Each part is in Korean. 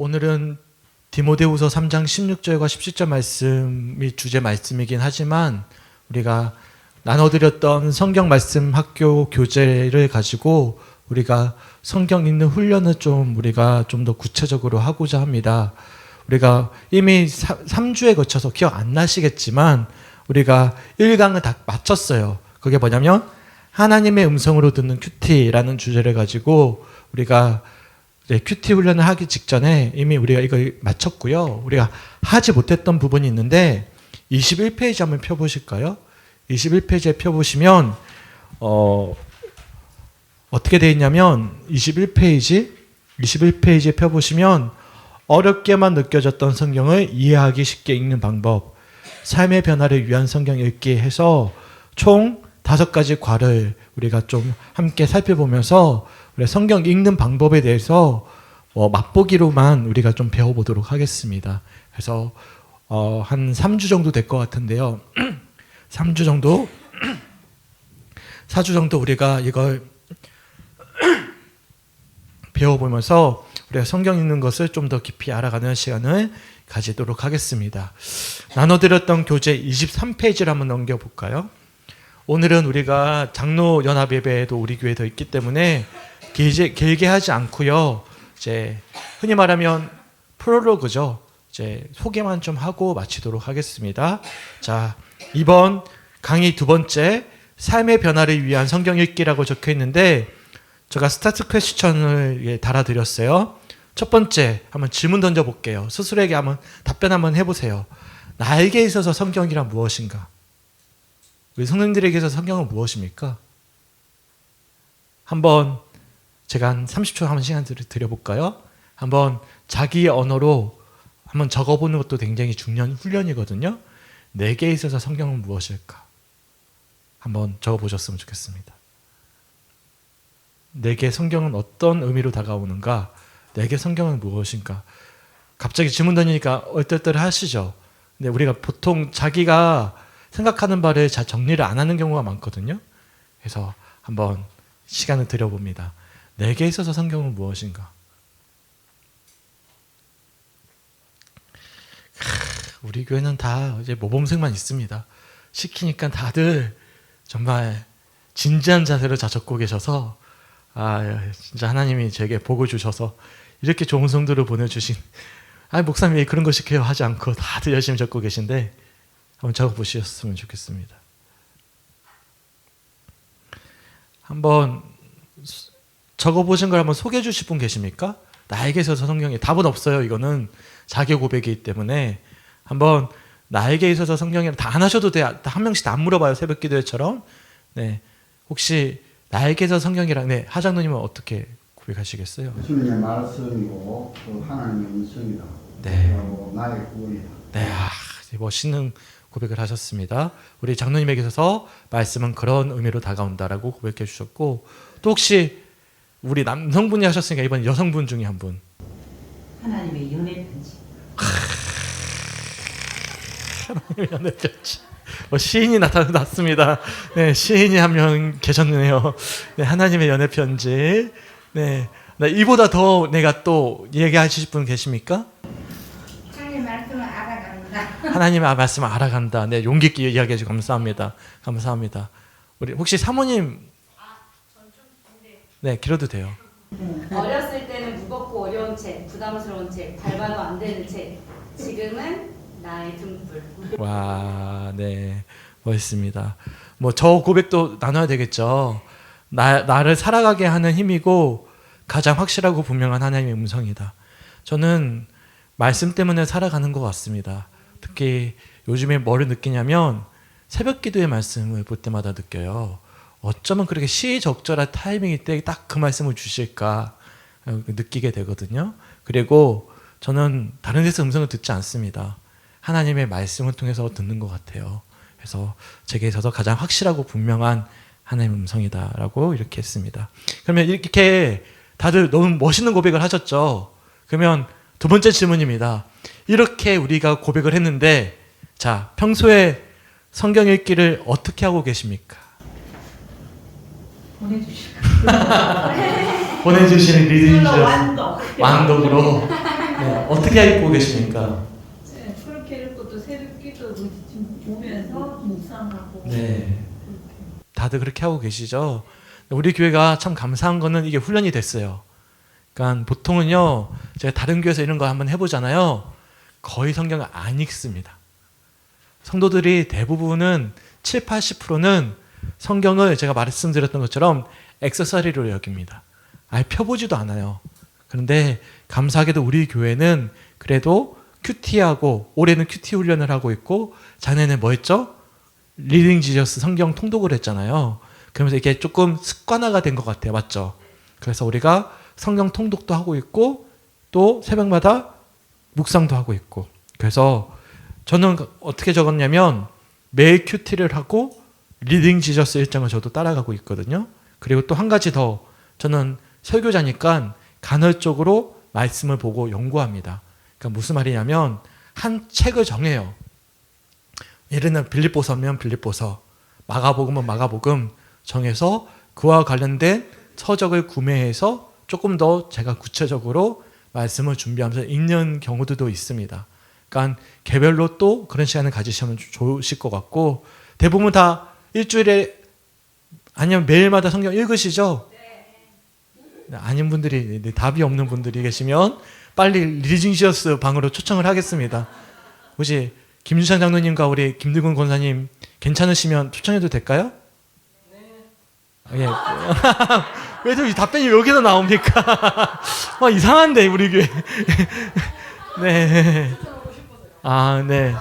오늘은 디모데후서 3장 16절과 17절 말씀이 주제 말씀이긴 하지만 우리가 나눠드렸던 성경 말씀 학교 교재를 가지고 우리가 성경 읽는 훈련을 우리가 좀 더 구체적으로 하고자 합니다. 우리가 이미 3주에 거쳐서 기억 안 나시겠지만 우리가 1강을 다 마쳤어요. 그게 뭐냐면 하나님의 음성으로 듣는 큐티라는 주제를 가지고 우리가 큐티 훈련을 하기 직전에 이미 우리가 이걸 마쳤고요. 우리가 하지 못했던 부분이 있는데 21페이지 한번 펴보실까요? 21페이지에 펴보시면 어떻게 되어 있냐면 21페이지에 펴보시면 어렵게만 느껴졌던 성경을 이해하기 쉽게 읽는 방법, 삶의 변화를 위한 성경 읽기 해서 총 5가지 과를 우리가 좀 함께 살펴보면서 우리 성경 읽는 방법에 대해서 맛보기로만 우리가 좀 배워보도록 하겠습니다. 그래서 한 3주 정도 될 것 같은데요. 4주 정도 우리가 이걸 배워보면서 우리가 성경 읽는 것을 좀 더 깊이 알아가는 시간을 가지도록 하겠습니다. 나눠드렸던 교재 23페이지를 한번 넘겨볼까요? 오늘은 우리가 장로 연합 예배에도 우리 교회에 더 있기 때문에 길게 하지 않고요. 이제 흔히 말하면 프롤로그죠. 이제 소개만 좀 하고 마치도록 하겠습니다. 자, 이번 강의 2번째 삶의 변화를 위한 성경 읽기라고 적혀 있는데 제가 스타트 퀘스천을 달아드렸어요. 첫 번째 한번 질문 던져볼게요. 스스로에게 한번 답변 한번 해보세요. 나에게 있어서 성경이란 무엇인가? 우리 성도님들에게 있어서 성경은 무엇입니까? 한번 제가 한 30초 한번 시간 드려볼까요? 한번 자기 언어로 한번 적어보는 것도 굉장히 중요한 훈련이거든요. 내게 있어서 성경은 무엇일까? 한번 적어보셨으면 좋겠습니다. 내게 성경은 어떤 의미로 다가오는가? 내게 성경은 무엇인가? 갑자기 질문 던지니까 얼떨떨 하시죠. 근데 우리가 보통 자기가 생각하는 바를 잘 정리를 안 하는 경우가 많거든요. 그래서 한번 시간을 드려봅니다. 내게 있어서 성경은 무엇인가? 우리 교회는 다 이제 모범생만 있습니다. 시키니까 다들 정말 진지한 자세로 다 적고 계셔서 진짜 하나님이 제게 복을 주셔서 이렇게 좋은 성도를 보내주신 목사님 왜 그런 거 시켜요 하지 않고 다들 열심히 적고 계신데 한번 적어보셨으면 좋겠습니다. 한번 적어보신 걸 한번 소개해 주실 분 계십니까? 나에게 있어서 성경에 답은 없어요. 이거는 자기 고백이기 때문에 한번 나에게 있어서 성경이랑 다 안 하셔도 돼요. 한 명씩 다 안 물어봐요. 새벽 기도회처럼. 네, 혹시 나에게 있어서 성경이랑 하장로님은 어떻게 고백하시겠어요? 주님의 말씀이고 또 하나님의 음성이다. 네. 나의 구원이다. 네, 멋있는 고백을 하셨습니다. 우리 장로님에게 있어서 말씀은 그런 의미로 다가온다라고 고백해 주셨고 또 혹시 우리 남성분이 하셨으니까 이번 여성분 중에 한 분. 하나님의 연애 편지. 하나님의 연애 편지. 시인이 나타났습니다. 네, 시인이 한 명 계셨네요. 네, 하나님의 연애 편지. 네, 이보다 더 내가 또 얘기하실 분 계십니까? 하나님의 말씀을 알아간다. 하나님의 말씀을 알아간다. 네, 용기 있게 이야기해 주셔서 감사합니다. 감사합니다. 우리 혹시 사모님? 네, 길어도 돼요. 어렸을 때는 무겁고 어려운 책, 부담스러운 책, 밟아도 안 되는 책. 지금은 나의 등불. 와, 네, 멋있습니다. 저 고백도 나눠야 되겠죠. 나를 살아가게 하는 힘이고 가장 확실하고 분명한 하나님의 음성이다. 저는 말씀 때문에 살아가는 것 같습니다. 특히 요즘에 뭐를 느끼냐면 새벽 기도의 말씀을 볼 때마다 느껴요. 어쩌면 그렇게 시의적절한 타이밍일 때 딱 그 말씀을 주실까 느끼게 되거든요. 그리고 저는 다른 데서 음성을 듣지 않습니다. 하나님의 말씀을 통해서 듣는 것 같아요. 그래서 제게 있어서 가장 확실하고 분명한 하나님의 음성이다라고 이렇게 했습니다. 그러면 이렇게 다들 너무 멋있는 고백을 하셨죠. 그러면 두 번째 질문입니다. 이렇게 우리가 고백을 했는데 자, 평소에 성경 읽기를 어떻게 하고 계십니까? 보내주시고. 보내주시는 리듬이죠. 완독. 완독으로. 네, 어떻게 읽고 계십니까? 네, 그렇게 읽고 또 새벽기도 지금 보면서 묵상하고. 네. 다들 그렇게 하고 계시죠? 우리 교회가 참 감사한 거는 이게 훈련이 됐어요. 그러니까 보통은요, 제가 다른 교회에서 이런 거 한번 해보잖아요. 거의 성경을 안 읽습니다. 성도들이 대부분은 7, 80%는 성경을 제가 말씀드렸던 것처럼 액세서리로 여깁니다. 아예 펴보지도 않아요. 그런데 감사하게도 우리 교회는 그래도 큐티하고, 올해는 큐티 훈련을 하고 있고, 작년에 뭐 했죠? 리딩 지저스 성경 통독을 했잖아요. 그러면서 이게 조금 습관화가 된 것 같아요. 맞죠? 그래서 우리가 성경 통독도 하고 있고 또 새벽마다 묵상도 하고 있고, 그래서 저는 어떻게 적었냐면 매일 큐티를 하고 리딩 지저스 일정을 저도 따라가고 있거든요. 그리고 또 한 가지 더, 저는 설교자니까 간헐적으로 말씀을 보고 연구합니다. 그러니까 무슨 말이냐면 한 책을 정해요. 예를 들면 빌립보서면 빌립보서, 마가복음은 마가복음 정해서 그와 관련된 서적을 구매해서 조금 더 제가 구체적으로 말씀을 준비하면서 읽는 경우들도 있습니다. 그러니까 개별로 또 그런 시간을 가지시면 좋으실 것 같고, 대부분 다 일주일에 아니면 매일마다 성경 읽으시죠? 네, 아닌 분들이, 답이 없는 분들이 계시면 빨리 리딩시어스 방으로 초청을 하겠습니다. 혹시 김주찬 장로님과 우리 김두근 권사님 괜찮으시면 초청해도 될까요? 네. 예. 왜 이 답변이 여기서 나옵니까? 이상한데 우리 교회. 네. 아, 네.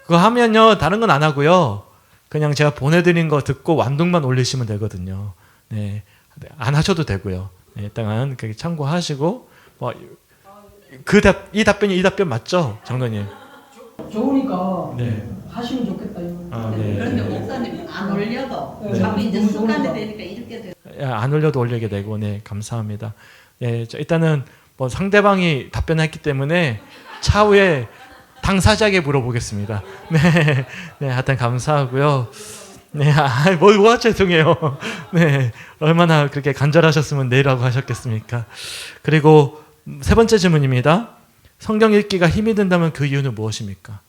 그거 하면요, 다른 건 안 하고요. 그냥 제가 보내드린 거 듣고 완독만 올리시면 되거든요. 네. 안 하셔도 되고요. 네, 일단 그렇게 참고하시고, 이 답변 맞죠, 장로님? 좋으니까 네. 하시면 좋겠다. 이거. 아, 네. 그런데 목사님 안 올려도 네. 자꾸 이제 너무 습관이 좋으니까. 되니까 이렇게 돼. 안 올려도 올리게 되고, 네, 감사합니다. 예, 일단은 상대방이 답변했기 때문에 차후에 당사자에게 물어보겠습니다. 네, 네, 하여튼 감사하고요. 네, 뭐가 죄송해요. 네, 얼마나 그렇게 간절하셨으면 내라고 하셨겠습니까? 그리고 세 번째 질문입니다. 성경 읽기가 힘이 든다면 그 이유는 무엇입니까?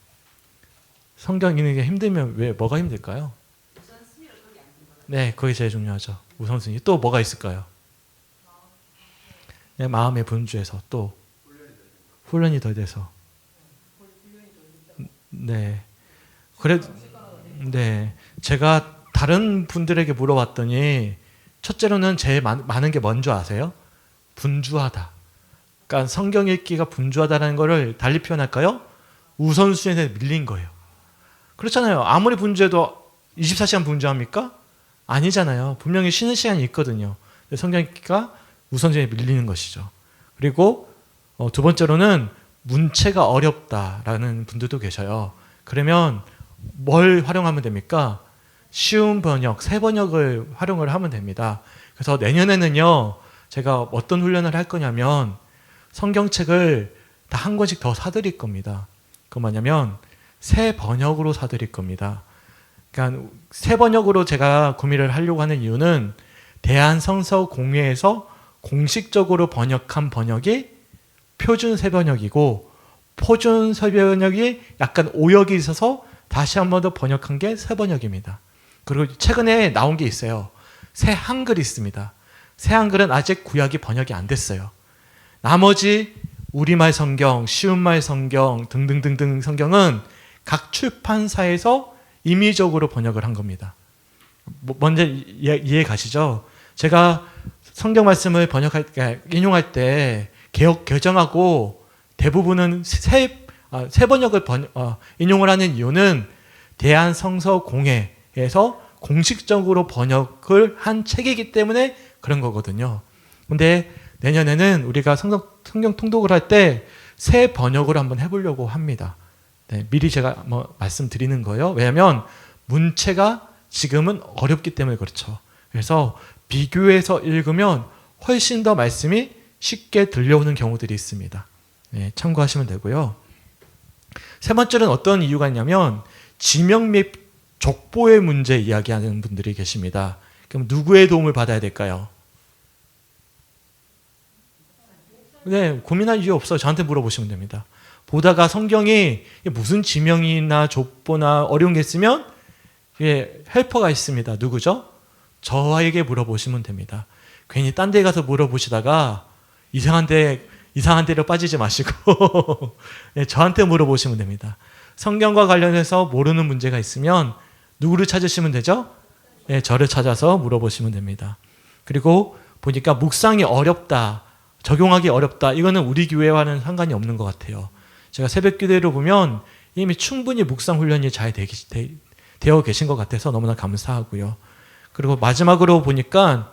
성경 읽기가 힘들면 뭐가 힘들까요? 네, 그게 제일 중요하죠. 우선순위. 또 뭐가 있을까요? 네, 마음의 분주에서 또 훈련이 더 돼서. 네. 네. 제가 다른 분들에게 물어봤더니 첫째로는 제일 많은 게 뭔지 아세요? 분주하다. 그러니까 성경 읽기가 분주하다는 거를 달리 표현할까요? 우선순위에 밀린 거예요. 그렇잖아요. 아무리 분주해도 24시간 분주합니까? 아니잖아요. 분명히 쉬는 시간이 있거든요. 성경 읽기가 우선순위에 밀리는 것이죠. 그리고 두 번째로는 문체가 어렵다라는 분들도 계셔요. 그러면 뭘 활용하면 됩니까? 쉬운 번역, 새 번역을 활용을 하면 됩니다. 그래서 내년에는요, 제가 어떤 훈련을 할 거냐면 성경책을 다 한 권씩 더 사드릴 겁니다. 그건 뭐냐면 새 번역으로 사드릴 겁니다. 그러니까 새 번역으로 제가 구매를 하려고 하는 이유는 대한성서공회에서 공식적으로 번역한 번역이 표준 새 번역이고, 표준 새 번역이 약간 오역이 있어서 다시 한 번 더 번역한 게 새 번역입니다. 그리고 최근에 나온 게 있어요. 새 한글이 있습니다. 새 한글은 아직 구약이 번역이 안 됐어요. 나머지 우리말 성경, 쉬운말 성경 등등등등 성경은 각 출판사에서 임의적으로 번역을 한 겁니다. 먼저 이해 가시죠? 제가 성경 말씀을 인용할 때 개정하고 대부분은 새 번역을 인용을 하는 이유는 대한성서공회에서 공식적으로 번역을 한 책이기 때문에 그런 거거든요. 근데 내년에는 우리가 성경 통독을 할 때 새 번역으로 한번 해보려고 합니다. 네, 미리 제가 말씀드리는 거예요. 왜냐하면 문체가 지금은 어렵기 때문에 그렇죠. 그래서 비교해서 읽으면 훨씬 더 말씀이 쉽게 들려오는 경우들이 있습니다. 네, 참고하시면 되고요. 세 번째는 어떤 이유가 있냐면 지명 및 족보의 문제 이야기하는 분들이 계십니다. 그럼 누구의 도움을 받아야 될까요? 네, 고민할 이유 없어요. 저한테 물어보시면 됩니다. 보다가 성경이 무슨 지명이나 족보나 어려운 게 있으면 헬퍼가 있습니다. 누구죠? 저에게 물어보시면 됩니다. 괜히 딴 데 가서 물어보시다가 이상한 데로 빠지지 마시고 네, 저한테 물어보시면 됩니다. 성경과 관련해서 모르는 문제가 있으면 누구를 찾으시면 되죠? 네, 저를 찾아서 물어보시면 됩니다. 그리고 보니까 묵상이 어렵다, 적용하기 어렵다, 이거는 우리 교회와는 상관이 없는 것 같아요. 제가 새벽 기도를 보면 이미 충분히 묵상 훈련이 잘 되어 계신 것 같아서 너무나 감사하고요. 그리고 마지막으로 보니까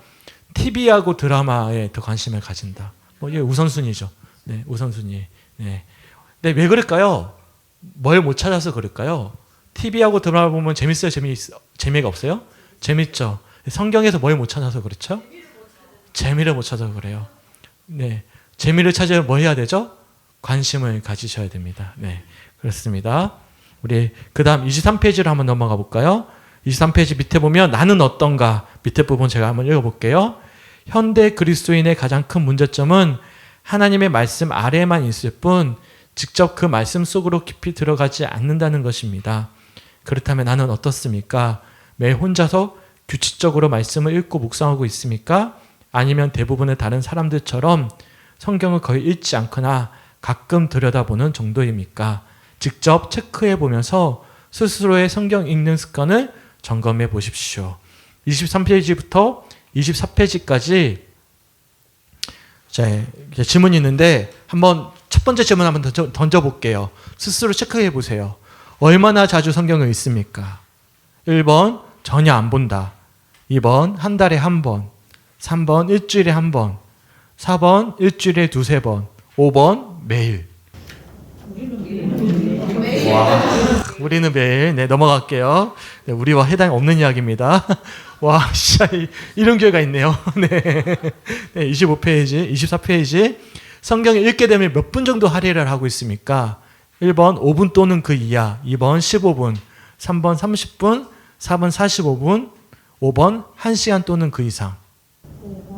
TV하고 드라마에 더 관심을 가진다. 이게 우선순위죠. 네, 우선순위. 네. 근데 왜 그럴까요? 뭘 못 찾아서 그럴까요? TV하고 드라마 보면 재밌어요? 재미가 없어요? 재밌죠. 성경에서 뭘 못 찾아서 그렇죠? 재미를 못 찾아서 그래요. 네. 재미를 찾으려면 뭐 해야 되죠? 관심을 가지셔야 됩니다. 네. 그렇습니다. 우리 그다음 23페이지로 한번 넘어가 볼까요? 23페이지 밑에 보면 나는 어떤가? 밑에 부분 제가 한번 읽어 볼게요. 현대 그리스도인의 가장 큰 문제점은 하나님의 말씀 아래에만 있을 뿐 직접 그 말씀 속으로 깊이 들어가지 않는다는 것입니다. 그렇다면 나는 어떻습니까? 매일 혼자서 규칙적으로 말씀을 읽고 묵상하고 있습니까? 아니면 대부분의 다른 사람들처럼 성경을 거의 읽지 않거나 가끔 들여다보는 정도입니까? 직접 체크해 보면서 스스로의 성경 읽는 습관을 점검해 보십시오. 23페이지부터 24페이지까지 질문이 있는데 한번 첫 번째 질문 한번 던져볼게요. 스스로 체크해 보세요. 얼마나 자주 성경을 읽습니까? 1번 전혀 안 본다. 2번 한 달에 한 번. 3번 일주일에 한 번. 4번 일주일에 두세 번. 5번 매일. 와, 우리는 매일. 네, 넘어갈게요. 네, 우리와 해당이 없는 이야기입니다. 와, 진짜 이런 교회가 있네요. 네. 네, 25페이지, 24페이지. 성경을 읽게 되면 몇 분 정도 할애를 하고 있습니까? 1번 5분 또는 그 이하, 2번 15분, 3번 30분, 4번 45분, 5번 1시간 또는 그 이상.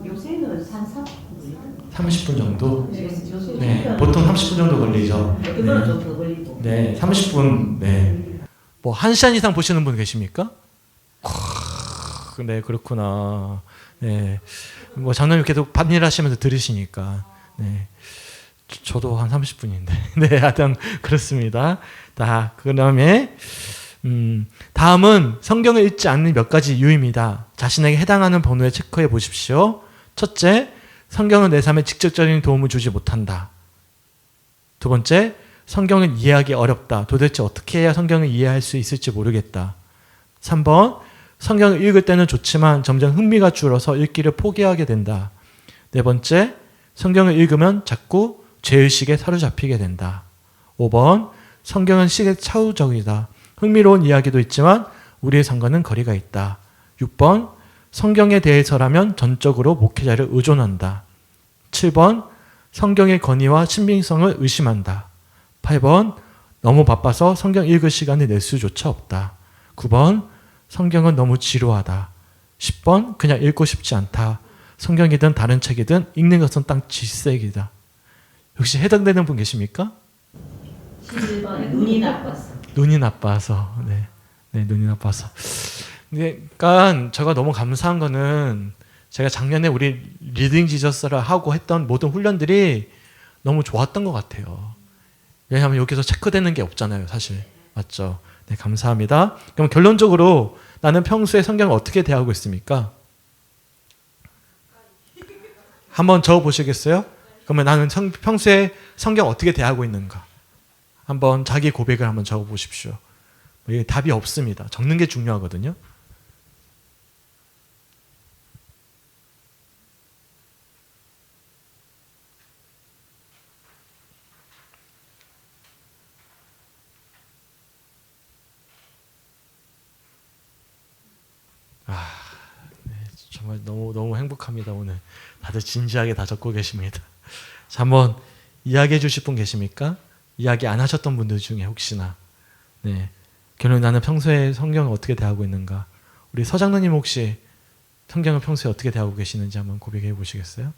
요새는 30분 정도? 요새 네, 보통 30분 정도 걸리죠. 그거는 좀 더 걸리고. 네, 30분. 네. 뭐 1시간 이상 보시는 분 계십니까? 네, 그렇구나. 네. 뭐 장로님 계속 밭일 하시면서 들으시니까. 네. 저도 한 30분인데. 네, 하여튼 그렇습니다. 자, 그다음에 다음은 성경을 읽지 않는 몇 가지 이유입니다. 자신에게 해당하는 번호에 체크해 보십시오. 첫째, 성경은 내 삶에 직접적인 도움을 주지 못한다. 두 번째, 성경은 이해하기 어렵다. 도대체 어떻게 해야 성경을 이해할 수 있을지 모르겠다. 3번, 성경을 읽을 때는 좋지만 점점 흥미가 줄어서 읽기를 포기하게 된다. 네 번째, 성경을 읽으면 자꾸 죄의식에 사로잡히게 된다. 5번, 성경은 시대착오적이다. 흥미로운 이야기도 있지만 우리의 상관은 거리가 있다. 6번, 성경에 대해서라면 전적으로 목회자를 의존한다. 7번, 성경의 권위와 신빙성을 의심한다. 8번, 너무 바빠서 성경 읽을 시간을 낼 수조차 없다. 9번, 성경은 너무 지루하다. 10번, 그냥 읽고 싶지 않다. 성경이든 다른 책이든 읽는 것은 땅 질색이다. 혹시 해당되는 분 계십니까? 11번에 눈이 나빴어. 눈이 나빠서. 네. 네, 눈이 나빠서. 그러니까 제가 너무 감사한 거는 제가 작년에 우리 리딩 지저스를 하고 했던 모든 훈련들이 너무 좋았던 것 같아요. 왜냐하면 여기서 체크되는 게 없잖아요, 사실. 맞죠? 네, 감사합니다. 그럼 결론적으로 나는 평소에 성경을 어떻게 대하고 있습니까? 한번 적어보시겠어요? 그러면 나는 평소에 성경 어떻게 대하고 있는가? 한번 자기 고백을 한번 적어보십시오. 이게 답이 없습니다. 적는 게 중요하거든요. 네, 정말 너무 행복합니다. 오늘 다들 진지하게 다 적고 계십니다. 자, 한번 이야기해 주실 분 계십니까? 이야기 안 하셨던 분들 중에 혹시나. 네. 결론 나는 평소에 성경을 어떻게 대하고 있는가? 우리 서장로님 혹시 성경을 평소에 어떻게 대하고 계시는지 한번 고백해 보시겠어요?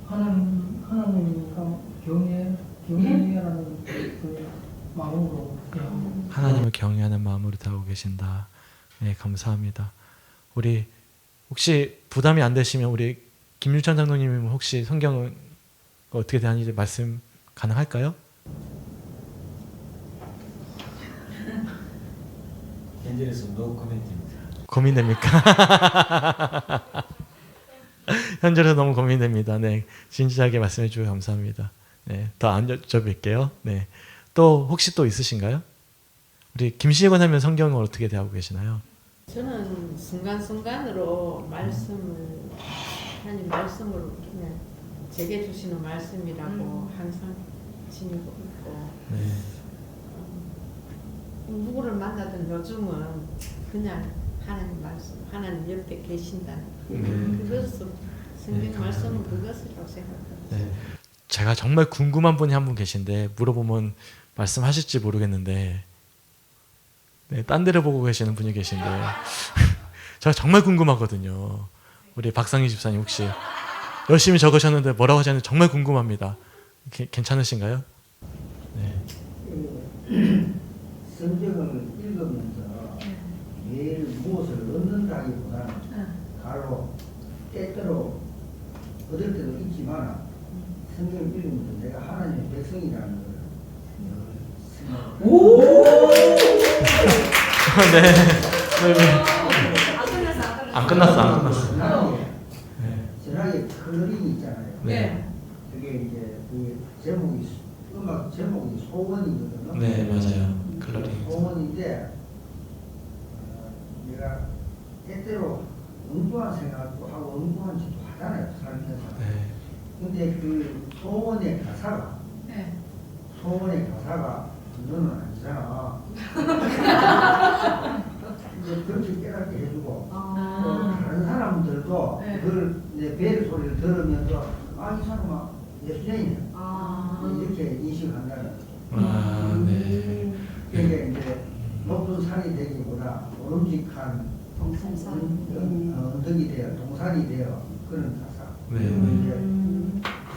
하나님이니까 경외라는 그 마음으로 하나님을 경외하는 마음으로 다하고 계신다. 네, 감사합니다. 우리 혹시 부담이 안 되시면 우리 김유찬 장로님은 혹시 성경은 어떻게 되는지 말씀 가능할까요? 현재에서 노 코멘트입니다. 고민됩니까? 현재로 너무 고민됩니다. 네, 진지하게 말씀해 주셔서 감사합니다. 네, 더 안 여쭤뵐게요. 네, 또 혹시 또 있으신가요? 우리 김시건 하면 성경을 어떻게 대하고 계시나요? 저는 순간순간으로 하나님 말씀으로 그냥 제게 주시는 말씀이라고 항상 지니고 있고 네, 누구를 만나든 요즘은 그냥 하나님 말씀, 하나님 옆에 계신다는 그것을 성경 말씀은 그것이라고 생각합니다. 네. 제가 정말 궁금한 분이 한 분 계신데 물어보면 말씀하실지 모르겠는데 네, 딴 데를 보고 계시는 분이 계신데 제가 정말 궁금하거든요. 우리 박상희 집사님 혹시 열심히 적으셨는데 뭐라고 하셨는지 정말 궁금합니다. 괜찮으신가요? 네. 성경을 읽으면서 매일 무엇을 얻는다기보다는 가로 때때로 얻을 때도 있지만 성경을 읽으면서 내가 하나님의 백성이라는 걸 네. 네. 안 끝났어. 전하게 클러링이 있잖아요. 네. 그게 이제 그 제목이 음악 제목이 소원이거든요. 네, 맞아요. 클러링. 소원인데 내가 때때로 엉뚱한 생각도 하고 엉뚱한 짓도 하잖아요, 살면서. 네. 근데 그 소원의 가사가 너는 아니잖아. 이제 그렇게 깨닫게 해주고 또 다른 사람들도 그걸 내 벨 소리를 들으면서 이 사람아 예수님이네 이렇게 인식한다는 거죠. 네. 그게 이제 높은 산이 되기보다 오름직한 언덕이 되어 동산이 되어 그런 가사. 네. 이제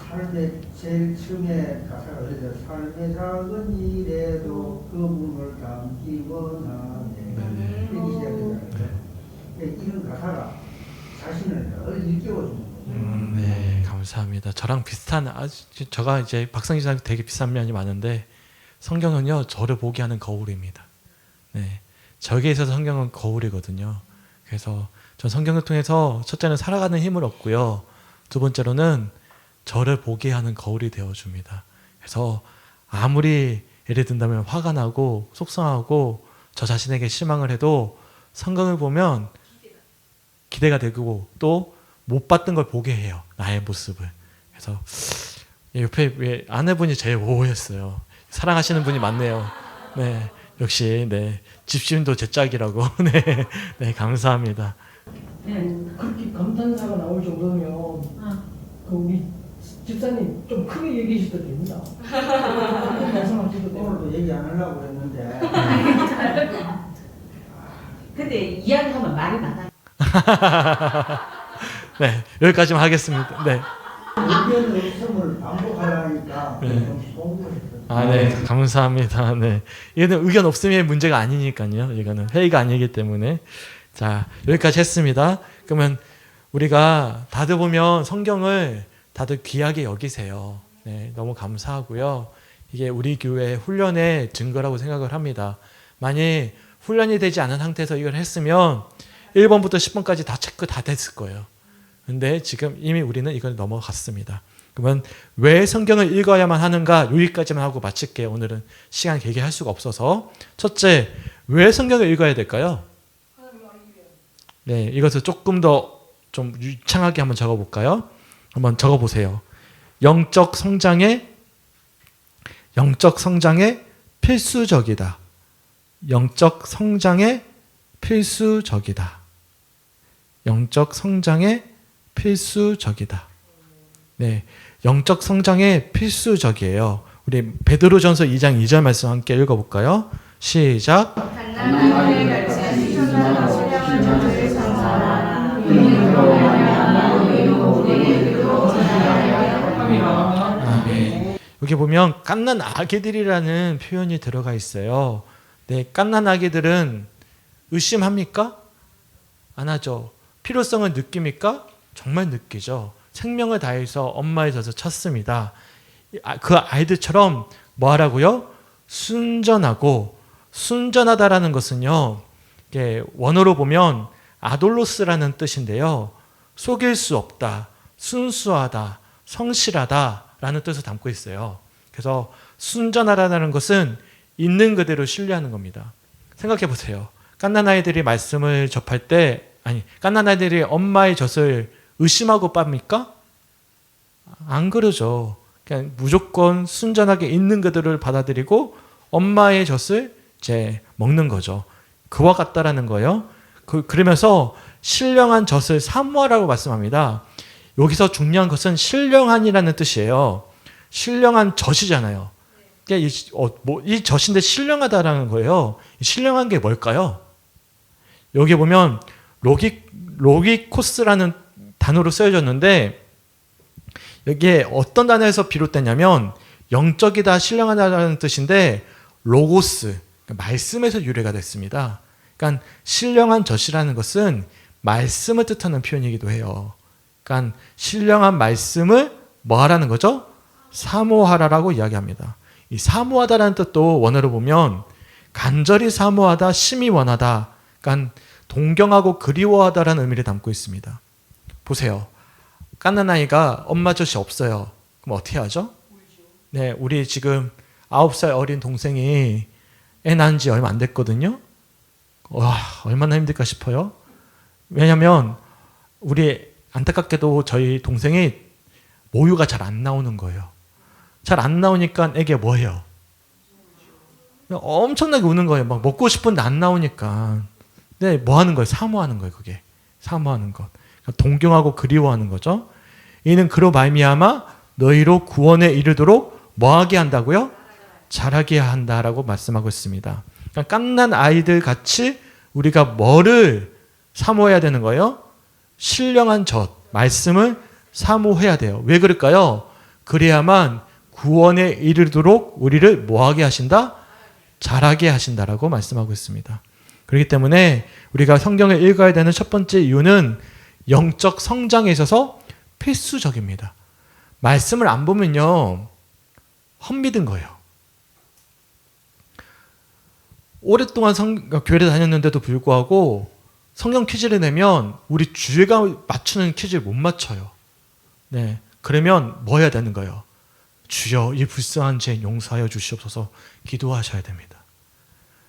삶의 제일 처음에 가사가 그래서 삶의 작은 일에도 그분을 담기 원하네 이렇게 시작되잖아요. 이런 가사가 자신을 늘 일깨워주는 거죠. 네, 감사합니다. 저랑 비슷한 제가 이제 박상희 기자님 되게 비슷한 면이 많은데 성경은요 저를 보게 하는 거울입니다. 네, 저에게 있어서 성경은 거울이거든요. 그래서 전 성경을 통해서 첫째는 살아가는 힘을 얻고요. 두 번째로는 저를 보게 하는 거울이 되어줍니다. 그래서 아무리 예를 든다면 화가 나고 속상하고 저 자신에게 실망을 해도 성경을 보면 기대가 되고 또 못 봤던 걸 보게 해요. 나의 모습을. 그래서 옆에 아내분이 제일 오해했어요. 사랑하시는 분이 많네요. 네, 역시 네 집주인도 제 짝이라고. 네, 네 감사합니다. 그렇게 감탄사가 나올 정도면 그 우리 집사님 좀 크게 얘기해 주셔도 됩니다. 말씀하셔도 돼요. 오늘도 얘기 안 하려고 했는데 근데 이야기하면 말이 많아요. 네, 여기까지만 하겠습니다. 네. 의견 없음을 반복하려니까 네. 좀 송구했어요. 네, 감사합니다. 네, 이거는 의견 없음의 문제가 아니니까요. 이거는 회의가 아니기 때문에 자 여기까지 했습니다. 그러면 우리가 다들 보면 성경을 다들 귀하게 여기세요. 네, 너무 감사하고요. 이게 우리 교회 훈련의 증거라고 생각을 합니다. 만약 훈련이 되지 않은 상태에서 이걸 했으면 1번부터 10번까지 다 체크 다 됐을 거예요. 근데 지금 이미 우리는 이걸 넘어갔습니다. 그러면 왜 성경을 읽어야만 하는가 여기까지만 하고 마칠게요. 오늘은 시간 길게 할 수가 없어서. 첫째, 왜 성경을 읽어야 될까요? 네, 이것을 조금 더 좀 유창하게 한번 적어볼까요? 한번 적어보세요. 영적 성장의 필수적이다. 영적 성장의 필수적이다. 영적 성장의 필수적이다. 네, 영적 성장의 필수적이에요. 우리 베드로전서 2장 2절 말씀 함께 읽어볼까요? 시작. 하나님의 결정하신 신선한 신령한 저들을 상상하라. 거기 보면 갓난 아기들이라는 표현이 들어가 있어요. 네, 갓난 아기들은 의심합니까? 안 하죠. 필요성을 느낍니까? 정말 느끼죠. 생명을 다해서 엄마의 젖을 찾습니다. 그 아이들처럼 뭐 하라고요? 순전하고, 순전하다라는 것은요, 이게 원어로 보면 아돌로스라는 뜻인데요. 속일 수 없다, 순수하다, 성실하다라는 뜻을 담고 있어요. 그래서 순전하다는 것은 있는 그대로 신뢰하는 겁니다. 생각해 보세요. 갓난아이들이 말씀을 접할 때, 갓난아이들이 엄마의 젖을 의심하고 빱니까? 안 그러죠. 그냥 무조건 순전하게 있는 그대로를 받아들이고 엄마의 젖을 이제 먹는 거죠. 그와 같다라는 거예요. 그러면서 신령한 젖을 사모하라고 말씀합니다. 여기서 중요한 것은 신령한이라는 뜻이에요. 신령한 젖이잖아요. 이 젖인데 신령하다라는 거예요. 신령한 게 뭘까요? 여기 보면 로기코스라는 단어로 쓰여졌는데 여기에 어떤 단어에서 비롯되냐면 영적이다, 신령하다라는 뜻인데 로고스, 말씀에서 유래가 됐습니다. 그러니까 신령한 젖이라는 것은 말씀을 뜻하는 표현이기도 해요. 그러니까 신령한 말씀을 뭐 하라는 거죠? 사모하라라고 이야기합니다. 이 사모하다라는 뜻도 원어로 보면 간절히 사모하다, 심히 원하다, 그러니까 동경하고 그리워하다라는 의미를 담고 있습니다. 보세요. 갓난아이가 엄마 젖이 없어요. 그럼 어떻게 하죠? 네, 우리 지금 9살 어린 동생이 애 낳은 지 얼마 안 됐거든요. 와, 얼마나 힘들까 싶어요. 왜냐하면 우리 안타깝게도 저희 동생이 모유가 잘 안 나오는 거예요. 잘 안 나오니까 애기가 뭐예요? 엄청나게 우는 거예요. 막 먹고 싶은데 안 나오니까. 네, 뭐 하는 거예요? 사모하는 거예요. 그게 사모하는 것. 동경하고 그리워하는 거죠. 이는 그로 말미암아 너희로 구원에 이르도록 뭐하게 한다고요? 자라게 한다라고 말씀하고 있습니다. 그러니까 갓난 아이들 같이 우리가 뭐를 사모해야 되는 거예요? 신령한 젖, 말씀을 사모해야 돼요. 왜 그럴까요? 그래야만 구원에 이르도록 우리를 뭐하게 하신다? 자라게 하신다라고 말씀하고 있습니다. 그렇기 때문에 우리가 성경을 읽어야 되는 첫 번째 이유는 영적 성장에 있어서 필수적입니다. 말씀을 안 보면요, 헛믿은 거예요. 오랫동안 교회를 다녔는데도 불구하고 성경 퀴즈를 내면 우리 주제가 맞추는 퀴즈를 못 맞춰요. 네, 그러면 뭐 해야 되는 거예요? 주여 이 불쌍한 죄 용서하여 주시옵소서 기도하셔야 됩니다.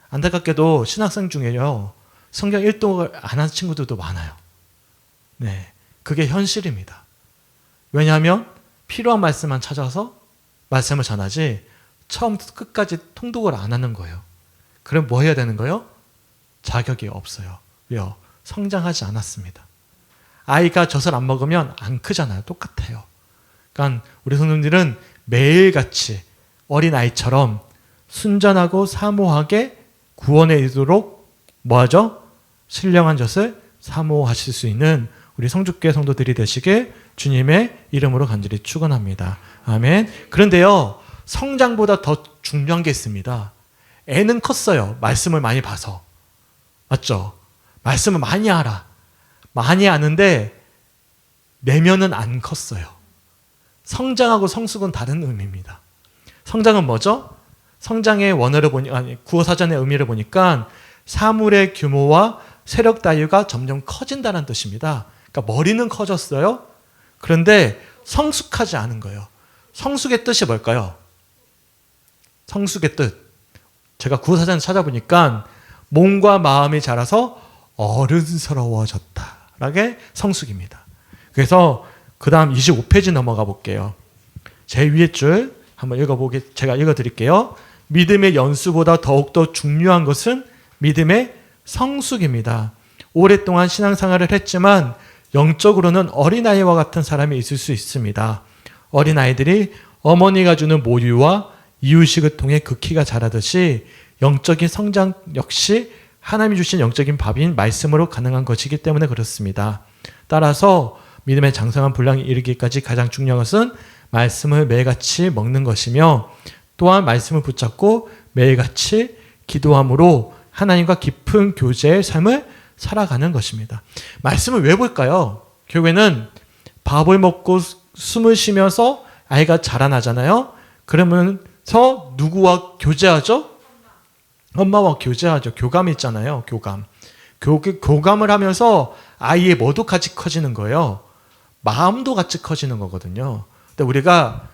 안타깝게도 신학생 중에요, 성경 1독을 안 한 친구들도 많아요. 네, 그게 현실입니다. 왜냐하면 필요한 말씀만 찾아서 말씀을 전하지 처음부터 끝까지 통독을 안 하는 거예요. 그럼 뭐 해야 되는 거예요? 자격이 없어요. 왜요? 성장하지 않았습니다. 아이가 젖을 안 먹으면 안 크잖아요. 똑같아요. 그러니까 우리 성도님들은 매일같이 어린아이처럼 순전하고 사모하게 구원에 이르도록 뭐하죠? 신령한 젖을 사모하실 수 있는 우리 성주교회 성도들이 되시길 주님의 이름으로 간절히 축원합니다. 아멘. 그런데요, 성장보다 더 중요한 게 있습니다. 애는 컸어요. 말씀을 많이 봐서. 맞죠? 말씀을 많이 알아. 많이 아는데 내면은 안 컸어요. 성장하고 성숙은 다른 의미입니다. 성장은 뭐죠? 성장의 원어를 구어사전의 의미를 보니까 사물의 규모와 세력 다유가 점점 커진다는 뜻입니다. 그러니까 머리는 커졌어요. 그런데 성숙하지 않은 거예요. 성숙의 뜻이 뭘까요? 성숙의 뜻. 제가 구어사전을 찾아보니까 몸과 마음이 자라서 어른스러워졌다. 라게 성숙입니다. 그래서 그 다음 25페이지 넘어가 볼게요. 제 위에 줄 한번 제가 읽어드릴게요. 믿음의 연수보다 더욱더 중요한 것은 믿음의 성숙입니다. 오랫동안 신앙생활을 했지만 영적으로는 어린아이와 같은 사람이 있을 수 있습니다. 어린아이들이 어머니가 주는 모유와 이유식을 통해 그 키가 자라듯이 영적인 성장 역시 하나님이 주신 영적인 밥인 말씀으로 가능한 것이기 때문에 그렇습니다. 따라서 믿음의 장성한 분량에 이르기까지 가장 중요한 것은 말씀을 매일같이 먹는 것이며 또한 말씀을 붙잡고 매일같이 기도함으로 하나님과 깊은 교제의 삶을 살아가는 것입니다. 말씀을 왜 볼까요? 결국에는 밥을 먹고 숨을 쉬면서 아이가 자라나잖아요. 그러면서 누구와 교제하죠? 엄마와 교제하죠. 교감이 있잖아요. 교감. 교감을 하면서 아이의 뭐도 같이 커지는 거예요. 마음도 같이 커지는 거거든요. 근데 우리가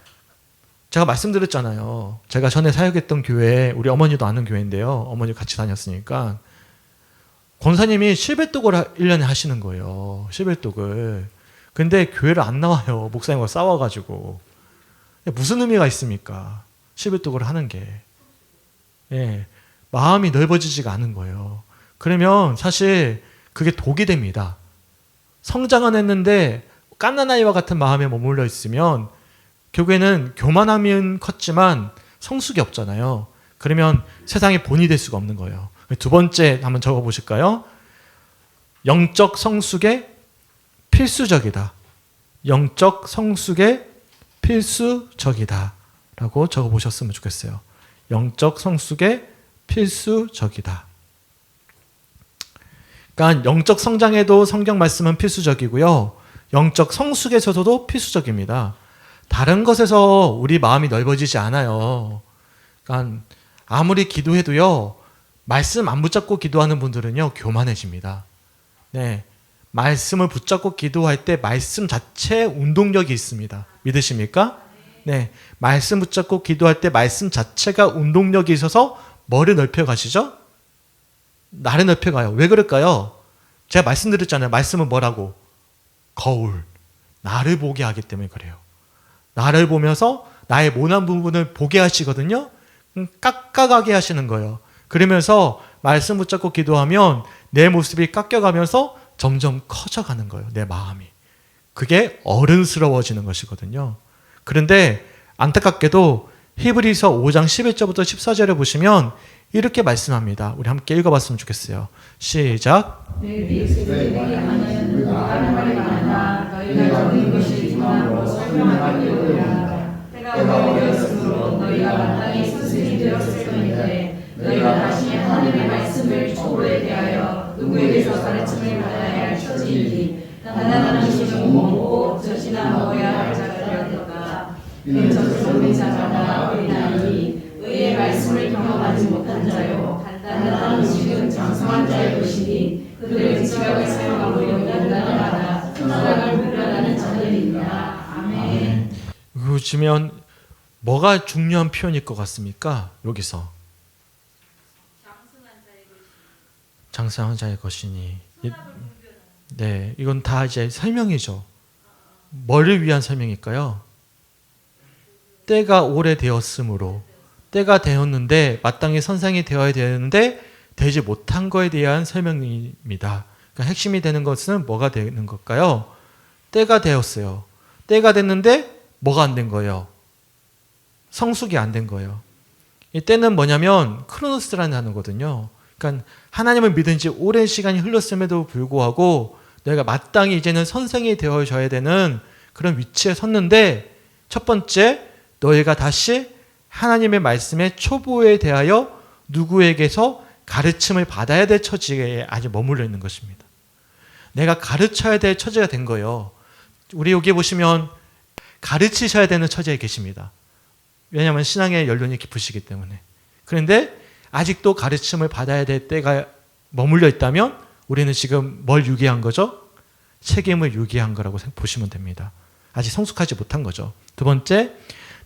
제가 말씀드렸잖아요. 제가 전에 사역했던 교회, 우리 어머니도 아는 교회인데요. 어머니 같이 다녔으니까 권사님이 실배독을 1년에 하시는 거예요. 실배독을. 근데 교회를 안 나와요. 목사님과 싸워가지고. 무슨 의미가 있습니까? 실배독을 하는 게. 예, 마음이 넓어지지가 않은 거예요. 그러면 사실 그게 독이 됩니다. 성장은 했는데 갓난아이와 같은 마음에 머물러 있으면 결국에는 교만함은 컸지만 성숙이 없잖아요. 그러면 세상의 본이 될 수가 없는 거예요. 두 번째 한번 적어보실까요? 영적 성숙의 필수적이다. 영적 성숙의 필수적이다 라고 적어보셨으면 좋겠어요. 영적 성숙의 필수적이다. 그러니까 영적 성장에도 성경 말씀은 필수적이고요. 영적 성숙에 있어서도 필수적입니다. 다른 것에서 우리 마음이 넓어지지 않아요. 그러니까 아무리 기도해도요. 말씀 안 붙잡고 기도하는 분들은요. 교만해집니다. 네, 말씀을 붙잡고 기도할 때 말씀 자체에 운동력이 있습니다. 믿으십니까? 네, 말씀 붙잡고 기도할 때 말씀 자체가 운동력이 있어서 뭐를 넓혀 가시죠? 나를 넓혀 가요. 왜 그럴까요? 제가 말씀드렸잖아요. 말씀은 뭐라고? 거울. 나를 보게 하기 때문에 그래요. 나를 보면서 나의 모난 부분을 보게 하시거든요. 깎아가게 하시는 거예요. 그러면서 말씀 붙잡고 기도하면 내 모습이 깎여가면서 점점 커져가는 거예요. 내 마음이. 그게 어른스러워지는 것이거든요. 그런데 안타깝게도 히브리서 5장 11절부터 14절을 보시면 이렇게 말씀합니다. 우리 함께 읽어봤으면 좋겠어요. 시작. 때가 오되었으므로 너희가 마땅히 스승이 되었을 터인데 너희가 다시 하나님의 말씀을 초보에 대하여 누구에게서 가르침을 받아야 할 처지이니 단단한 음식은 못 먹고 젖이나 먹어야 할 자가 되었도다. 이는 젖을 먹는 자마다 어린아이니 의의 말씀을 경험하지 못한 자요 단단한 음식은 장성한 자의 것이니 그들의 지각을 사용하고 연단하다 선악을 분별하는 자들이니라. 아멘. 보시면 뭐가 중요한 표현일 것 같습니까? 여기서 장성한 자의 것이니. 네, 이건 다 이제 설명이죠. 뭐를 위한 설명일까요? 때가 오래되었으므로, 때가 되었는데 마땅히 선상이 되어야 되는데 되지 못한 거에 대한 설명입니다. 그러니까 핵심이 되는 것은 뭐가 되는 걸까요? 때가 되었어요. 때가 됐는데 뭐가 안 된 거예요? 성숙이 안 된 거예요. 이 때는 뭐냐면 크로노스라는 단어거든요. 그러니까 하나님을 믿은 지 오랜 시간이 흘렀음에도 불구하고 너희가 마땅히 이제는 선생이 되어져야 되는 그런 위치에 섰는데 첫 번째, 너희가 다시 하나님의 말씀의 초보에 대하여 누구에게서 가르침을 받아야 될 처지에 아직 머물러 있는 것입니다. 내가 가르쳐야 될 처지가 된 거예요. 우리 여기 보시면 가르치셔야 되는 처지에 계십니다. 왜냐하면 신앙의 연륜이 깊으시기 때문에. 그런데 아직도 가르침을 받아야 될 때가 머물러 있다면 우리는 지금 뭘 유기한 거죠? 책임을 유기한 거라고 보시면 됩니다. 아직 성숙하지 못한 거죠. 두 번째,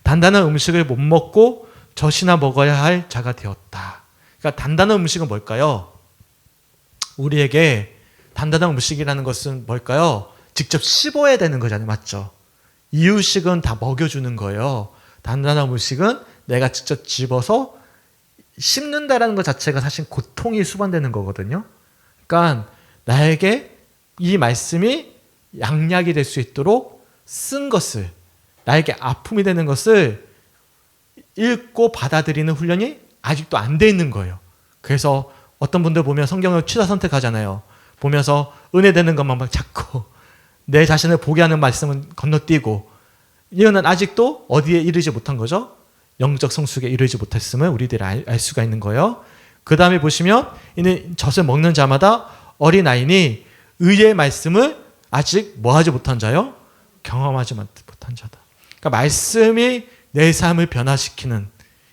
단단한 음식을 못 먹고 젖이나 먹어야 할 자가 되었다. 그러니까 단단한 음식은 뭘까요? 우리에게 단단한 음식이라는 것은 뭘까요? 직접 씹어야 되는 거잖아요. 맞죠? 이유식은 다 먹여주는 거예요. 단단한 음식은 내가 직접 집어서 씹는다라는 것 자체가 사실 고통이 수반되는 거거든요. 그러니까 나에게 이 말씀이 양약이 될 수 있도록 쓴 것을, 나에게 아픔이 되는 것을 읽고 받아들이는 훈련이 아직도 안 돼 있는 거예요. 그래서 어떤 분들 보면 성경을 취사 선택하잖아요. 보면서 은혜되는 것만 막 찾고 내 자신을 보게 하는 말씀은 건너뛰고 이거는 아직도 어디에 이르지 못한 거죠? 영적 성숙에 이르지 못했음을 우리들이 알 수가 있는 거예요. 그 다음에 보시면 이는 젖을 먹는 자마다 어린아이니 의의 말씀을 아직 뭐하지 못한 자요? 경험하지 못한 자다. 그러니까 말씀이 내 삶을 변화시키는,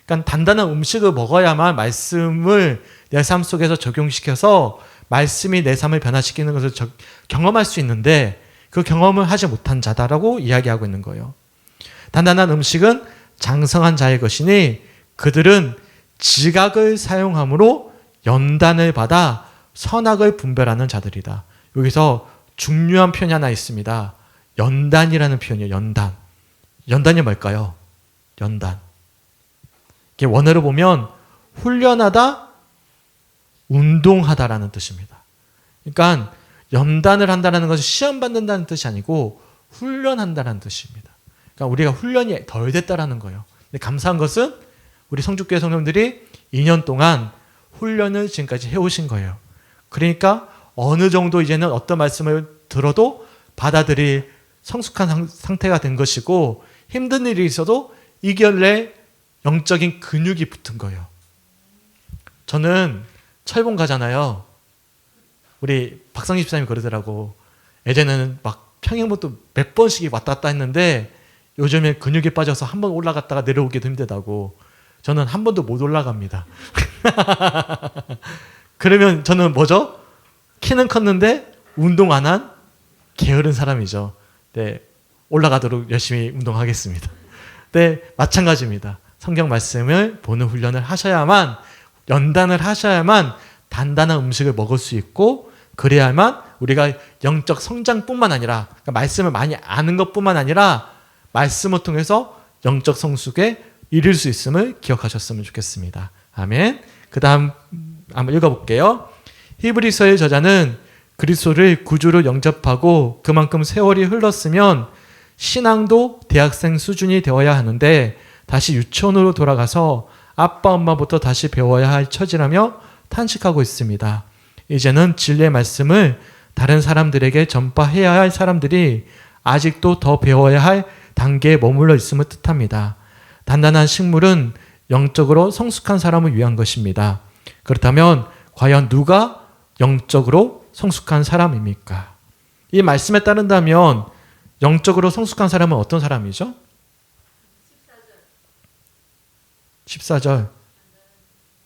그러니까 단단한 음식을 먹어야만 말씀을 내 삶 속에서 적용시켜서 말씀이 내 삶을 변화시키는 것을 경험할 수 있는데 그 경험을 하지 못한 자다라고 이야기하고 있는 거예요. 단단한 음식은 장성한 자의 것이니 그들은 지각을 사용함으로 연단을 받아 선악을 분별하는 자들이다. 여기서 중요한 표현이 하나 있습니다. 연단이라는 표현이에요. 연단. 연단이 뭘까요? 연단. 이게 원어로 보면 훈련하다, 운동하다라는 뜻입니다. 그러니까 연단을 한다는 것은 시험 받는다는 뜻이 아니고 훈련한다는 뜻입니다. 그러니까 우리가 훈련이 덜 됐다라는 거예요. 근데 감사한 것은 우리 성주교회 성도님들이 2년 동안 훈련을 지금까지 해오신 거예요. 그러니까 어느 정도 이제는 어떤 말씀을 들어도 받아들일 성숙한 상태가 된 것이고 힘든 일이 있어도 이겨낼 영적인 근육이 붙은 거예요. 저는 철봉 가잖아요. 우리 박성희 집사님이 그러더라고. 예전에는 막 평행부터 몇 번씩 왔다 갔다 했는데 요즘에 근육이 빠져서 한 번 올라갔다가 내려오기도 힘들다고. 저는 한 번도 못 올라갑니다. 그러면 저는 뭐죠? 키는 컸는데 운동 안 한 게으른 사람이죠. 네, 올라가도록 열심히 운동하겠습니다. 네, 마찬가지입니다. 성경 말씀을 보는 훈련을 하셔야만, 연단을 하셔야만 단단한 음식을 먹을 수 있고, 그래야만 우리가 영적 성장뿐만 아니라, 그러니까 말씀을 많이 아는 것뿐만 아니라 말씀을 통해서 영적 성숙에 이룰 수 있음을 기억하셨으면 좋겠습니다. 아멘. 그 다음 한번 읽어볼게요. 히브리서의 저자는 그리스도를 구주로 영접하고 그만큼 세월이 흘렀으면 신앙도 대학생 수준이 되어야 하는데 다시 유치원으로 돌아가서 아빠 엄마부터 다시 배워야 할 처지라며 탄식하고 있습니다. 이제는 진리의 말씀을 다른 사람들에게 전파해야 할 사람들이 아직도 더 배워야 할 단계에 머물러 있음을 뜻합니다. 단단한 식물은 영적으로 성숙한 사람을 위한 것입니다. 그렇다면 과연 누가 영적으로 성숙한 사람입니까? 이 말씀에 따른다면 영적으로 성숙한 사람은 어떤 사람이죠? 14절.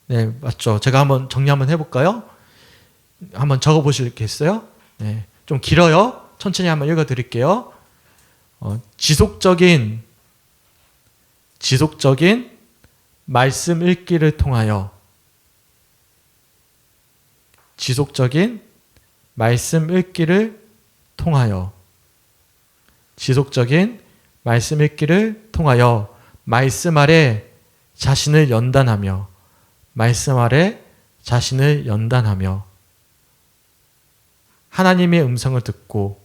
네, 맞죠. 제가 한번 정리 한번 해볼까요? 한번 적어보시겠어요? 네, 좀 길어요. 천천히 한번 읽어드릴게요. 지속적인 말씀 읽기를 통하여 지속적인 말씀 읽기를 통하여 말씀 아래 자신을 연단하며 하나님의 음성을 듣고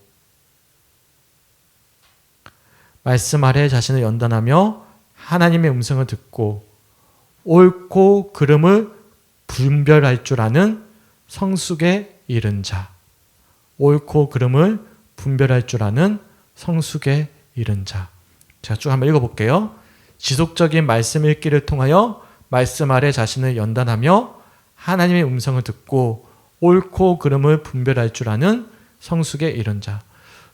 말씀 아래 자신을 연단하며 하나님의 음성을 듣고 옳고 그름을 분별할 줄 아는 성숙에 이른 자. 옳고 그름을 분별할 줄 아는 성숙에 이른 자. 제가 쭉 한번 읽어볼게요. 지속적인 말씀 읽기를 통하여 말씀 아래 자신을 연단하며 하나님의 음성을 듣고 옳고 그름을 분별할 줄 아는 성숙에 이른 자.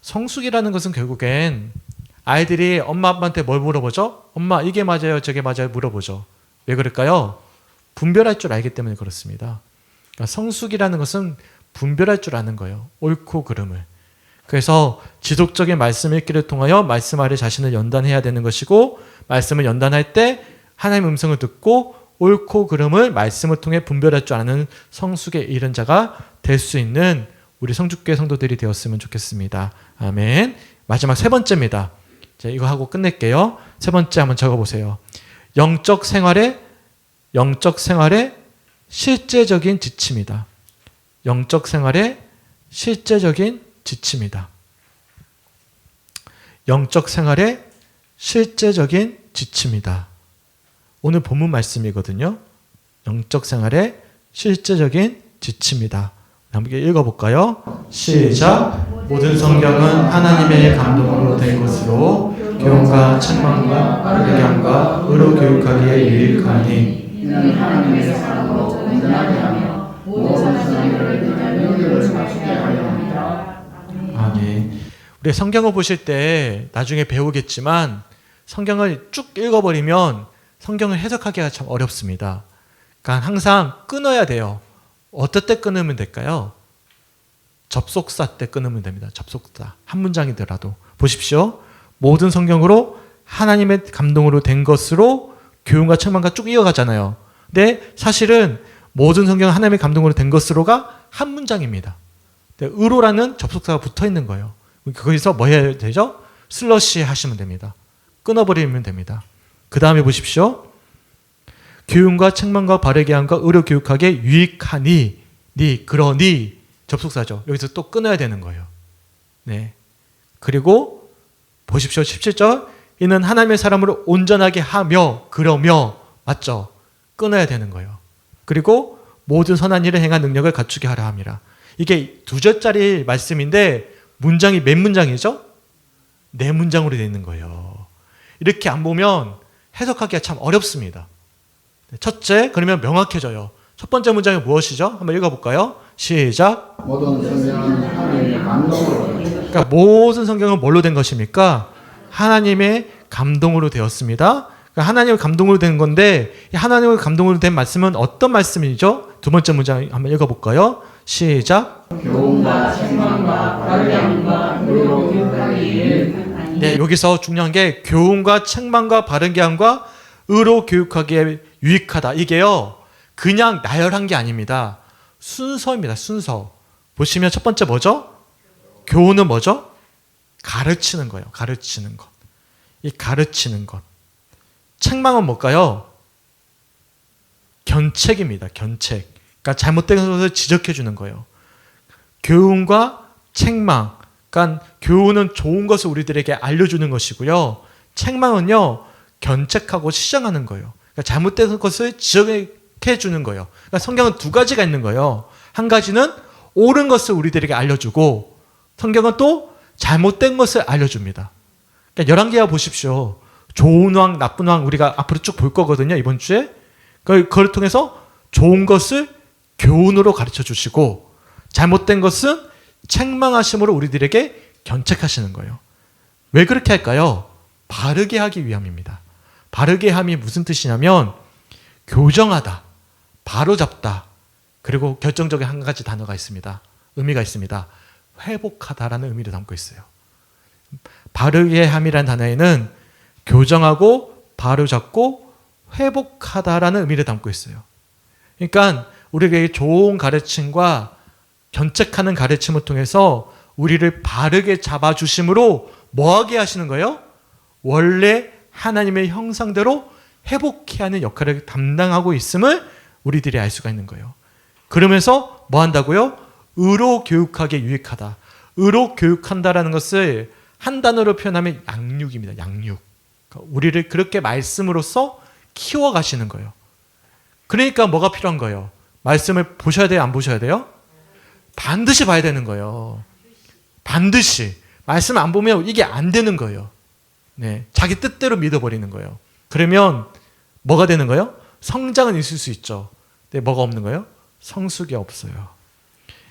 성숙이라는 것은 결국엔 아이들이 엄마 아빠한테 뭘 물어보죠? 엄마 이게 맞아요 저게 맞아요 물어보죠. 왜 그럴까요? 분별할 줄 알기 때문에 그렇습니다. 그러니까 성숙이라는 것은 분별할 줄 아는 거예요. 옳고 그름을. 그래서 지속적인 말씀 읽기를 통하여 말씀 아래 자신을 연단해야 되는 것이고 말씀을 연단할 때 하나님의 음성을 듣고 옳고 그름을 말씀을 통해 분별할 줄 아는 성숙에 이른 자가 될 수 있는 우리 성주교회 성도들이 되었으면 좋겠습니다. 아멘. 마지막 세 번째입니다. 자, 이거 하고 끝낼게요. 세 번째 한번 적어보세요. 영적 생활의 실제적인 지침이다. 영적 생활의 실제적인 지침이다. 영적 생활의 실제적인 지침이다. 오늘 본문 말씀이거든요. 영적 생활의 실제적인 지침이다. 한번 읽어볼까요? 시작. 모든 성경은 하나님의 감동으로 된 것으로 교훈과 책망과 바르게 함과 의로 교육하기에 유익하니 이는 하나님의 사랑으로 온전하게 하며 모든 사람들을 그냥 명령을 갖추게 하려 합니다. 아멘. 우리 성경을 보실 때 나중에 배우겠지만 성경을 쭉 읽어버리면 성경을 해석하기가 참 어렵습니다. 그러니까 항상 끊어야 돼요. 어떨 때 끊으면 될까요? 접속사 때 끊으면 됩니다. 접속사. 한 문장이더라도. 보십시오. 모든 성경으로 하나님의 감동으로 된 것으로 교훈과 책망과 쭉 이어가잖아요. 근데 사실은 모든 성경은 하나님의 감동으로 된 것으로가 한 문장입니다. 의로라는 접속사가 붙어 있는 거예요. 거기서 뭐 해야 되죠? 슬러시 하시면 됩니다. 끊어버리면 됩니다. 그 다음에 보십시오. 교훈과 책망과 바르게 함과 의로 교육하게 유익하니 그러니 접속사죠. 여기서 또 끊어야 되는 거예요. 네. 그리고 보십시오. 17절 이는 하나님의 사람으로 온전하게 하며 그러며 맞죠? 끊어야 되는 거예요. 그리고 모든 선한 일을 행한 능력을 갖추게 하라 함이라. 이게 2절짜리 말씀인데 문장이 몇 문장이죠? 4문장으로 되어 있는 거예요. 이렇게 안 보면 해석하기가 참 어렵습니다. 첫째, 그러면 명확해져요. 첫 번째 문장이 무엇이죠? 한번 읽어볼까요? 시작. 모든 성경은 하나님의 감동으로 그러니까 모든 성경은 뭘로 된 것입니까? 하나님의 감동으로 되었습니다. 그러니까 하나님의 감동으로 된 건데 이 하나님의 감동으로 된 말씀은 어떤 말씀이죠? 두 번째 문장 한번 읽어볼까요? 시작. 교훈과 책망과 바르게 함과 의로 교육하기에 네, 여기서 중요한 게 교훈과 책망과 바르게 함과 의로 교육하기에 유익하다. 이게요, 그냥 나열한 게 아닙니다. 순서입니다. 순서. 보시면 첫 번째 뭐죠? 교훈은 뭐죠? 가르치는 거예요. 가르치는 것. 이 가르치는 것. 책망은 뭘까요? 견책입니다. 견책. 그러니까 잘못된 것을 지적해 주는 거예요. 교훈과 책망. 그러니까 교훈은 좋은 것을 우리들에게 알려주는 것이고요. 책망은요, 견책하고 시정하는 거예요. 그러니까 잘못된 것을 지적해 주는 거예요. 그러니까 성경은 두 가지가 있는 거예요. 한 가지는 옳은 것을 우리들에게 알려주고 성경은 또 잘못된 것을 알려줍니다. 그러니까 열왕기하 보십시오. 좋은 왕, 나쁜 왕 우리가 앞으로 쭉 볼 거거든요. 이번 주에. 그걸 통해서 좋은 것을 교훈으로 가르쳐 주시고 잘못된 것은 책망하심으로 우리들에게 견책하시는 거예요. 왜 그렇게 할까요? 바르게 하기 위함입니다. 바르게 함이 무슨 뜻이냐면 교정하다, 바로잡다, 그리고 결정적인 한 가지 단어가 있습니다. 의미가 있습니다. 회복하다라는 의미를 담고 있어요. 바르게 함이라는 단어에는 교정하고 바로잡고 회복하다라는 의미를 담고 있어요. 그러니까 우리에게 좋은 가르침과 견책하는 가르침을 통해서 우리를 바르게 잡아주심으로 뭐하게 하시는 거예요? 원래 하나님의 형상대로 회복해야 하는 역할을 담당하고 있음을 우리들이 알 수가 있는 거예요. 그러면서 뭐 한다고요? 의로 교육하게 유익하다. 의로 교육한다라는 것을 한 단어로 표현하면 양육입니다. 양육. 그러니까 우리를 그렇게 말씀으로써 키워가시는 거예요. 그러니까 뭐가 필요한 거예요? 말씀을 보셔야 돼요? 안 보셔야 돼요? 반드시 봐야 되는 거예요. 반드시. 말씀 안 보면 이게 안 되는 거예요. 네, 자기 뜻대로 믿어버리는 거예요. 그러면 뭐가 되는 거예요? 성장은 있을 수 있죠. 근데 뭐가 없는 거예요? 성숙이 없어요.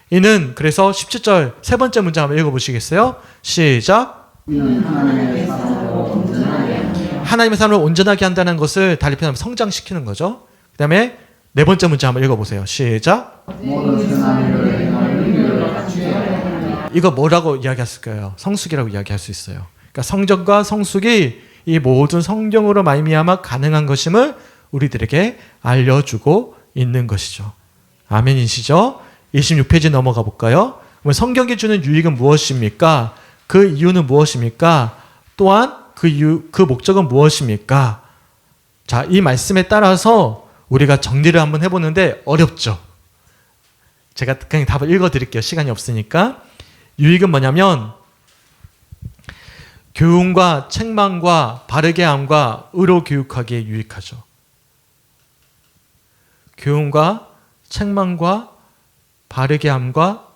이는 그래서 17절 세 번째 문장 한번 읽어보시겠어요? 시작. 하나님의 사람을 온전하게 한다는 것을 달리 표현하면 성장시키는 거죠. 그 다음에 네 번째 문장 한번 읽어보세요. 시작. 이거 뭐라고 이야기했을까요? 성숙이라고 이야기할 수 있어요. 그러니까 성전과 성숙이 이 모든 성경으로 말미암아 가능한 것임을 우리들에게 알려주고 있는 것이죠. 아멘이시죠? 26페이지 넘어가 볼까요? 그럼 성경이 주는 유익은 무엇입니까? 그 이유는 무엇입니까? 또한 그 목적은 무엇입니까? 자, 이 말씀에 따라서 우리가 정리를 한번 해보는데 어렵죠? 제가 그냥 답을 읽어드릴게요. 시간이 없으니까. 유익은 뭐냐면 교훈과 책망과 바르게 함과 의로 교육하기에 유익하죠. 교훈과 책망과 바르게 함과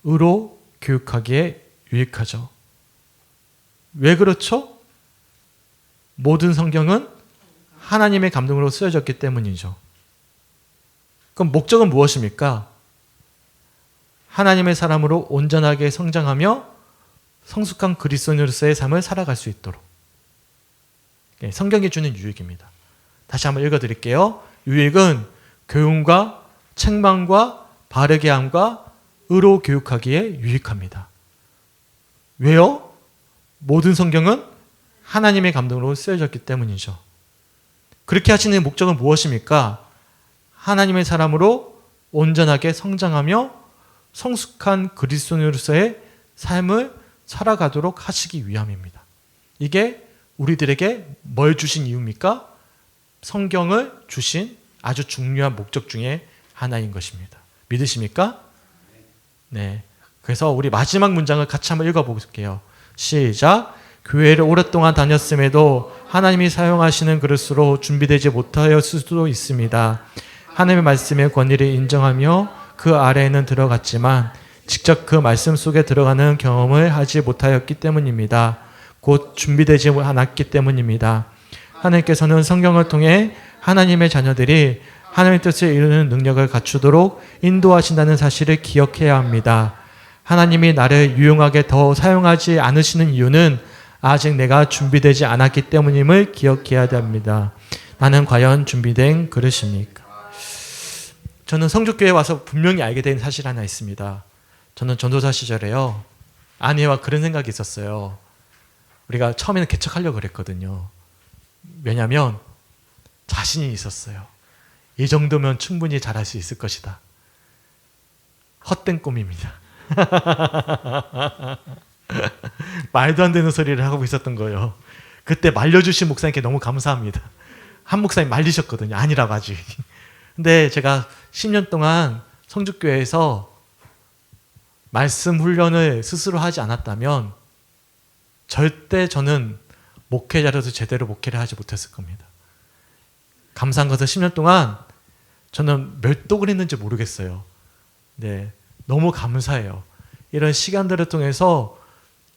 의로 교육하기에 유익하죠. 왜 그렇죠? 모든 성경은 하나님의 감동으로 쓰여졌기 때문이죠. 그럼 목적은 무엇입니까? 하나님의 사람으로 온전하게 성장하며 성숙한 그리스도인으로서의 삶을 살아갈 수 있도록. 성경이 주는 유익입니다. 다시 한번 읽어드릴게요. 유익은 교훈과 책망과 바르게 함과 의로 교육하기에 유익합니다. 왜요? 모든 성경은 하나님의 감동으로 쓰여졌기 때문이죠. 그렇게 하시는 목적은 무엇입니까? 하나님의 사람으로 온전하게 성장하며 성숙한 그리스도인으로서의 삶을 살아가도록 하시기 위함입니다. 이게 우리들에게 뭘 주신 이유입니까? 성경을 주신 아주 중요한 목적 중에 하나인 것입니다. 믿으십니까? 네. 그래서 우리 마지막 문장을 같이 한번 읽어볼게요. 시작. 교회를 오랫동안 다녔음에도 하나님이 사용하시는 그릇으로 준비되지 못하였을 수도 있습니다. 하나님의 말씀의 권위를 인정하며 그 아래에는 들어갔지만 직접 그 말씀 속에 들어가는 경험을 하지 못하였기 때문입니다. 곧 준비되지 않았기 때문입니다. 하나님께서는 성경을 통해 하나님의 자녀들이 하나님의 뜻을 이루는 능력을 갖추도록 인도하신다는 사실을 기억해야 합니다. 하나님이 나를 유용하게 더 사용하지 않으시는 이유는 아직 내가 준비되지 않았기 때문임을 기억해야 합니다. 나는 과연 준비된 그릇입니까? 저는 성주교회 와서 분명히 알게 된 사실 하나 있습니다. 저는 전도사 시절에요. 아내와 그런 생각이 있었어요. 우리가 처음에는 개척하려고 그랬거든요. 왜냐하면 자신이 있었어요. 이 정도면 충분히 잘할 수 있을 것이다. 헛된 꿈입니다. 말도 안 되는 소리를 하고 있었던 거예요. 그때 말려주신 목사님께 너무 감사합니다. 한 목사님 말리셨거든요. 아니라고 아직. 근데 제가 10년 동안 성주교회에서 말씀 훈련을 스스로 하지 않았다면 절대 저는 목회자로서 제대로 목회를 하지 못했을 겁니다. 감사한 것은 10년 동안 저는 몇 독을 했는지 모르겠어요. 네, 너무 감사해요. 이런 시간들을 통해서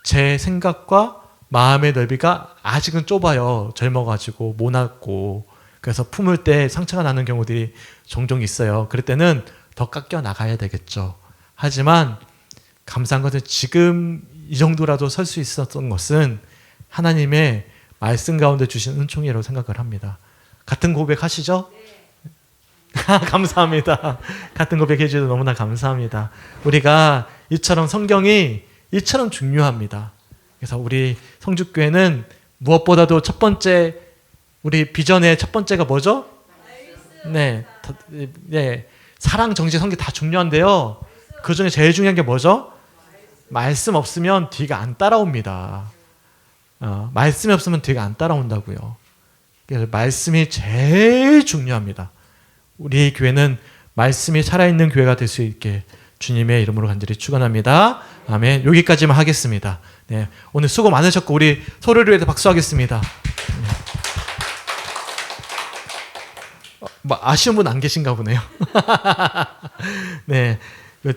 제 생각과 마음의 넓이가 아직은 좁아요. 젊어가지고 모났고 그래서 품을 때 상처가 나는 경우들이 종종 있어요. 그럴 때는 더 깎여 나가야 되겠죠. 하지만 감사한 것은 지금 이 정도라도 설 수 있었던 것은 하나님의 말씀 가운데 주신 은총이라고 생각을 합니다. 같은 고백 하시죠? 감사합니다. 같은 고백 해주셔서 너무나 감사합니다. 우리가 이처럼 성경이 이처럼 중요합니다. 그래서 우리 성주교회는 무엇보다도 첫 번째 우리 비전의 첫 번째가 뭐죠? 네, 사랑, 정신, 성기 다 중요한데요. 그 중에 제일 중요한 게 뭐죠? 말씀 없으면 뒤가 안 따라옵니다. 말씀이 없으면 뒤가 안 따라온다고요. 그래서 말씀이 제일 중요합니다. 우리 교회는 말씀이 살아있는 교회가 될 수 있게 주님의 이름으로 간절히 축원합니다. 아멘. 여기까지만 하겠습니다. 네, 오늘 수고 많으셨고 우리 서로를 위해서 박수하겠습니다. 뭐 아쉬운 분 안 계신가 보네요. 네,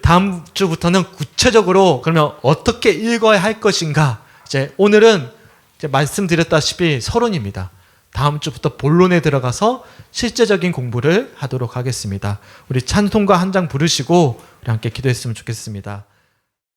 다음 주부터는 구체적으로 그러면 어떻게 읽어야 할 것인가. 이제 오늘은 이제 말씀드렸다시피 서론입니다. 다음 주부터 본론에 들어가서 실제적인 공부를 하도록 하겠습니다. 우리 찬송가 한 장 부르시고 우리 함께 기도했으면 좋겠습니다.